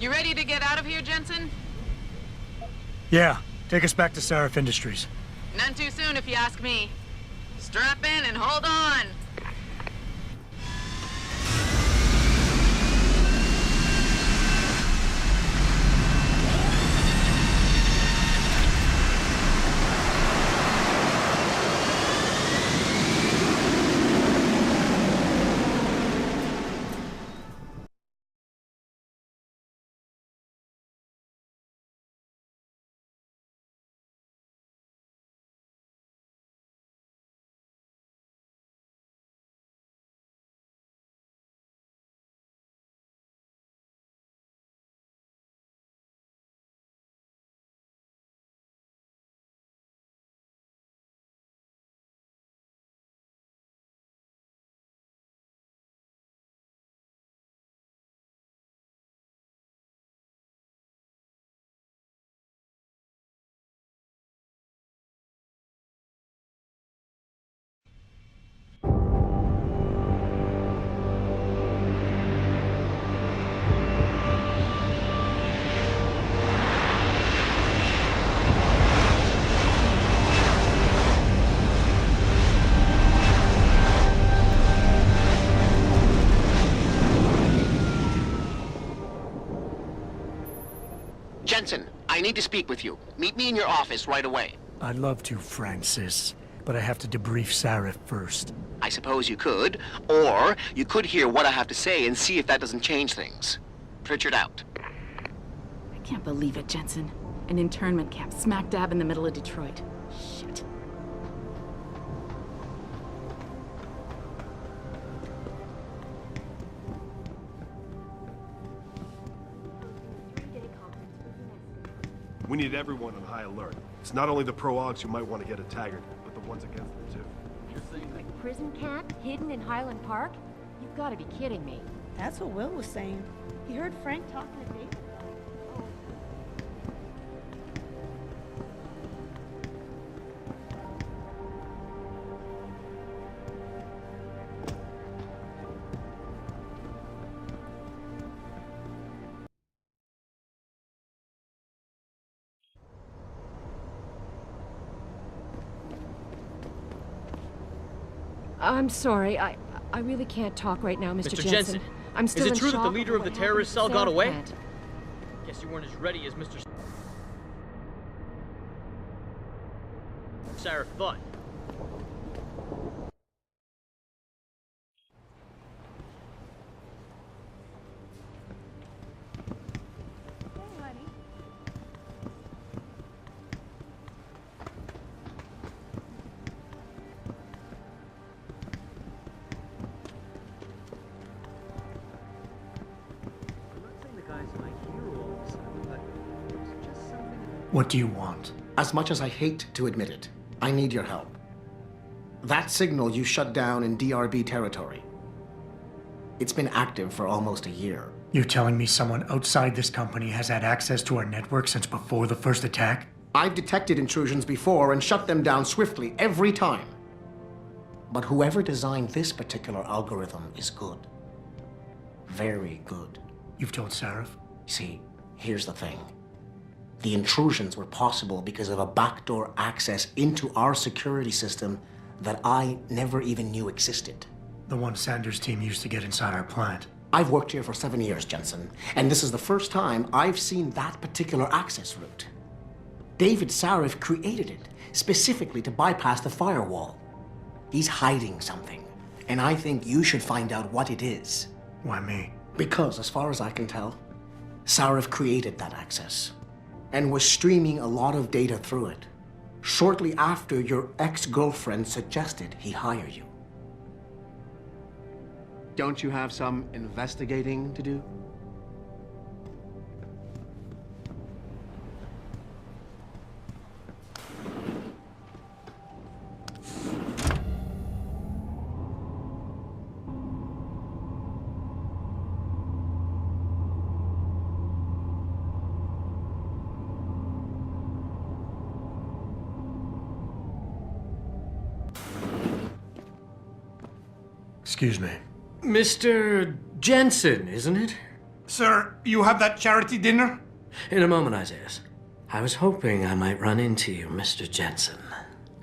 You ready to get out of here, Jensen? Yeah, take us back to Sarif Industries. None too soon, if you ask me. Strap in and hold on! Jensen, I need to speak with you. Meet me in your office right away. I'd love to, Francis, but I have to debrief Sarif first. I suppose you could, or you could hear what I have to say and see if that doesn't change things. Pritchard out. I can't believe it, Jensen. An internment camp smack dab in the middle of Detroit. Shit. We need everyone on high alert. It's not only the pro-augs who might want to get a taggart, but the ones against them too. Like prison camp hidden in Highland Park? You've got to be kidding me. That's what Will was saying. He heard Frank talking to David. I'm sorry, I really can't talk right now, Mr. Mr. Jensen, I'm still is in it true that the shock leader over of the what terrorist happened cell at got the away? plant. Guess you weren't as ready as Mr. Sarah thought. What do you want? As much as I hate to admit it, I need your help. That signal you shut down in DRB territory. It's been active for almost a year. You're telling me someone outside this company has had access to our network since before the first attack? I've detected intrusions before and shut them down swiftly every time. But whoever designed this particular algorithm is good. Very good. You've told Sarif? See, here's the thing. The intrusions were possible because of a backdoor access into our security system that I never even knew existed. The one Sanders' team used to get inside our plant. I've worked here for 7 years, Jensen, and this is the first time I've seen that particular access route. David Sarif created it specifically to bypass the firewall. He's hiding something, and I think you should find out what it is. Why me? Because, as far as I can tell, Sarif created that access and was streaming a lot of data through it shortly after your ex-girlfriend suggested he hire you. Don't you have some investigating to do? Excuse me. Mr. Jensen, isn't it? Sir, you have that charity dinner? In a moment, Isaiah. I was hoping I might run into you, Mr. Jensen.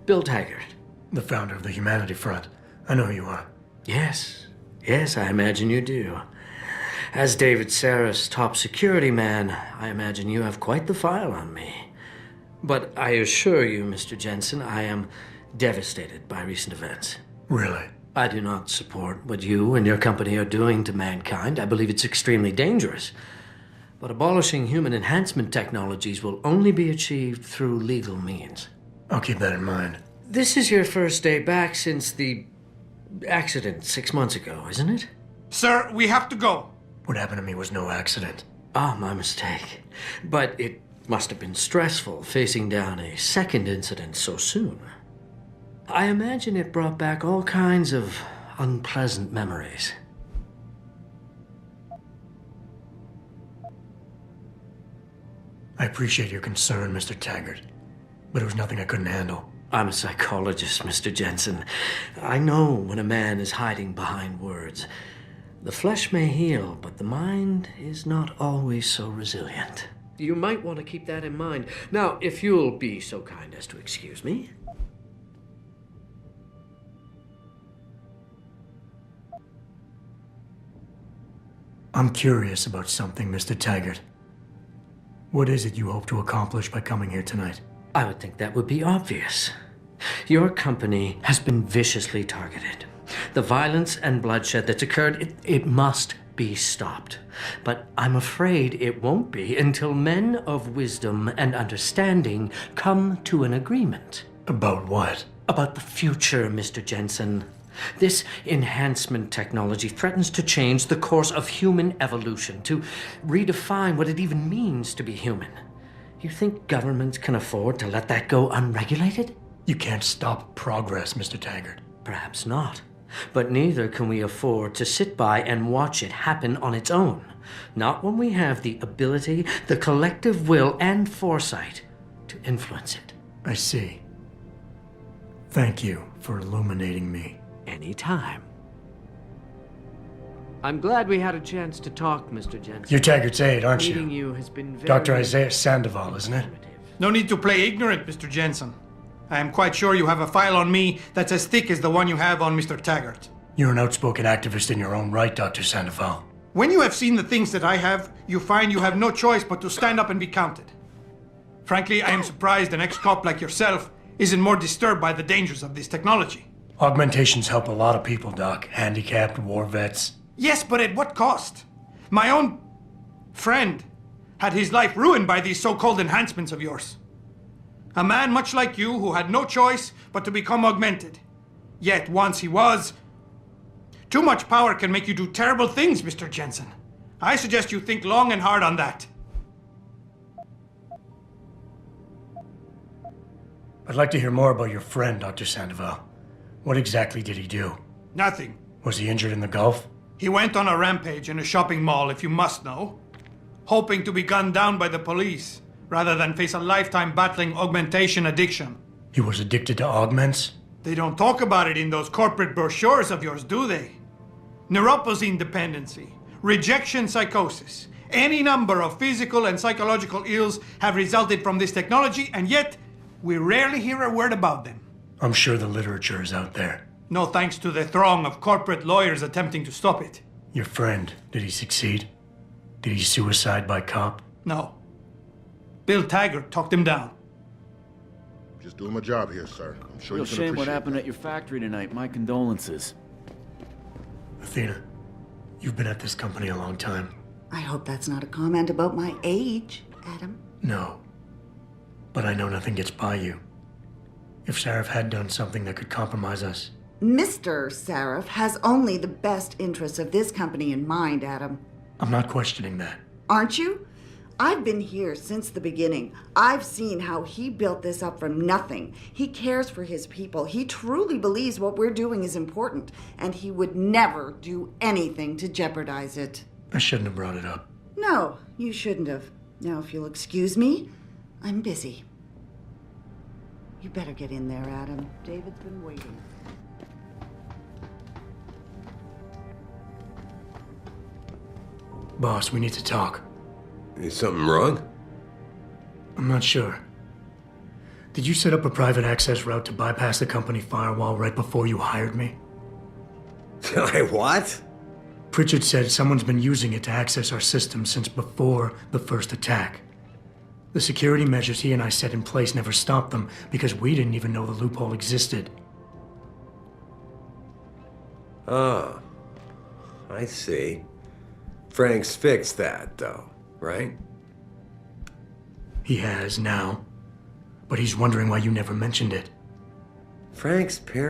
Bill Taggart. The founder of the Humanity Front. I know who you are. Yes. Yes, I imagine you do. As David Sarif's top security man, I imagine you have quite the file on me. But I assure you, Mr. Jensen, I am devastated by recent events. Really? I do not support what you and your company are doing to mankind. I believe it's extremely dangerous. But abolishing human enhancement technologies will only be achieved through legal means. I'll keep that in mind. This is your first day back since the accident 6 months ago, isn't it? Sir, we have to go. What happened to me was no accident. Ah, my mistake. But it must have been stressful facing down a second incident so soon. I imagine it brought back all kinds of unpleasant memories. I appreciate your concern, Mr. Taggart, but it was nothing I couldn't handle. I'm a psychologist, Mr. Jensen. I know when a man is hiding behind words. The flesh may heal, but the mind is not always so resilient. You might want to keep that in mind. Now, if you'll be so kind as to excuse me. I'm curious about something, Mr. Taggart. What is it you hope to accomplish by coming here tonight? I would think that would be obvious. Your company has been viciously targeted. The violence and bloodshed that's occurred, it must be stopped. But I'm afraid it won't be until men of wisdom and understanding come to an agreement. About what? About the future, Mr. Jensen. This enhancement technology threatens to change the course of human evolution, to redefine what it even means to be human. You think governments can afford to let that go unregulated? You can't stop progress, Mr. Taggart. Perhaps not. But neither can we afford to sit by and watch it happen on its own. Not when we have the ability, the collective will, and foresight to influence it. I see. Thank you for illuminating me. Anytime. I'm glad we had a chance to talk, Mr. Jensen. You're Taggart's aide, aren't you? Meeting you has been very Dr. Isaiah Sandoval, isn't it? No need to play ignorant, Mr. Jensen. I am quite sure you have a file on me that's as thick as the one you have on Mr. Taggart. You're an outspoken activist in your own right, Dr. Sandoval. When you have seen the things that I have, you find you have no choice but to stand up and be counted. Frankly, I am surprised an ex-cop like yourself isn't more disturbed by the dangers of this technology. Augmentations help a lot of people, Doc. Handicapped, war vets. Yes, but at what cost? My own friend had his life ruined by these so-called enhancements of yours. A man much like you who had no choice but to become augmented. Yet once he was... Too much power can make you do terrible things, Mr. Jensen. I suggest you think long and hard on that. I'd like to hear more about your friend, Dr. Sandoval. What exactly did he do? Nothing. Was he injured in the Gulf? He went on a rampage in a shopping mall, if you must know. Hoping to be gunned down by the police, rather than face a lifetime battling augmentation addiction. He was addicted to augments? They don't talk about it in those corporate brochures of yours, do they? Neuroposine dependency, rejection psychosis, any number of physical and psychological ills have resulted from this technology, and yet we rarely hear a word about them. I'm sure the literature is out there. No thanks to the throng of corporate lawyers attempting to stop it. Your friend, did he succeed? Did he suicide by cop? No. Bill Taggart talked him down. Just doing my job here, sir. I'm sure Real you can shame appreciate what happened that. at your factory tonight. My condolences. Athena, you've been at this company a long time. I hope that's not a comment about my age, Adam. No. But I know nothing gets by you. If Sarif had done something that could compromise us... Mr. Sarif has only the best interests of this company in mind, Adam. I'm not questioning that. Aren't you? I've been here since the beginning. I've seen how he built this up from nothing. He cares for his people. He truly believes what we're doing is important, and he would never do anything to jeopardize it. I shouldn't have brought it up. No, you shouldn't have. Now, if you'll excuse me, I'm busy. You better get in there, Adam. David's been waiting. Boss, we need to talk. Is something wrong? I'm not sure. Did you set up a private access route to bypass the company firewall right before you hired me? I what? Pritchard said someone's been using it to access our system since before the first attack. The security measures he and I set in place never stopped them because we didn't even know the loophole existed. Oh, I see. Frank's fixed that, though, right? He has now, but he's wondering why you never mentioned it. Frank's parents